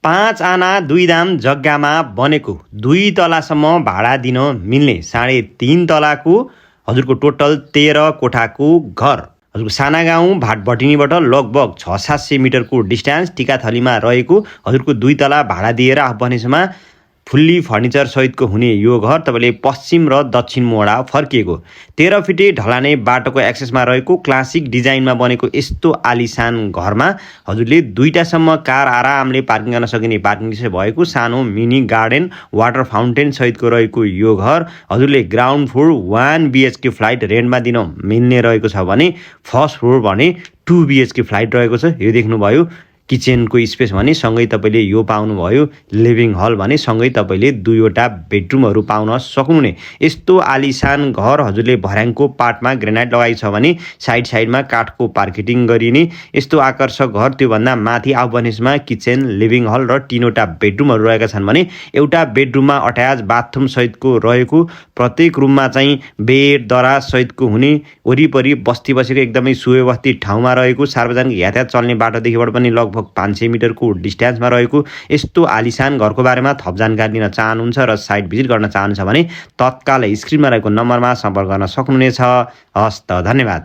5 आना 2 दाम जग्गामा बनेको 2 तलासम्म भाडा दिन मिल्ने 3.5 तलाको हजुरको टोटल 13 कोठाको घर। हजुरको साना गाउँ भाटभटिनीबाट लगभग 600-700 मिटरको डिस्टेन्स टिकाथलीमा रहेको हजुरको 2 तला भाडा दिएर आफूभनिसमा फुल्ली फर्निचर सहितको हुने यो घर तपाईँले पश्चिम र दक्षिण मोडा फर्किएको 13 फिटे ढलाने बाटोको एक्सेसमा रहेको क्लासिक डिजाइनमा बनेको यस्तो आलिसान घरमा हजुरले 2टासम्म कार आरामले पार्किङ गर्न सकिने पार्किङ विषय भएको सानो मिनी गार्डन वाटर फाउन्टेन सहितको रहेको यो घर हजुरले ग्राउन्ड फ्लोर 1 BHK फ्लाइट रेन्टमा दिन मिल्ने रहेको छ भने फर्स्ट फ्लोर भने 2 BHK फ्लाइट रहेको छ। यो देख्नुभयो किचनको स्पेस भने सँगै तपाईँले यो पाउनुभयो लिभिङ हल भने सँगै तपाईँले 2वटा बेडरुमहरू पाउन सक्नुहुने यस्तो आलिसान घर हजुरले भर्याङको पार्टमा ग्रेनाइट लगाएको छ भने साइडमा काठको पार्केटिङ गरिने यस्तो आकर्षक घर त्योभन्दा माथि आउबनेसमा किचन लिभिङ हल र 3वटा बेडरुमहरू रहेका छन् भने एउटा बेडरुममा अट्याच बाथरुम सहितको रहेको प्रत्येक रुममा चाहिँ बेड दराज सहितको हुने वरिपरि बस्ती बसेको एकदमै सुव्यवस्थित ठाउँमा रहेको सार्वजनिक यातायात चल्ने बाटोदेखिबाट पनि लगभग 500 मिटरको डिस्टेन्समा रहेको यस्तो आलिसान घरको बारेमा थप जानकारी लिन चाहनुहुन्छ र साइट भिजिट गर्न चाहनुहुन्छ भने तत्काल स्क्रिनमा रहेको नम्बरमा सम्पर्क गर्न सक्नुहुनेछ। हस्त धन्यवाद।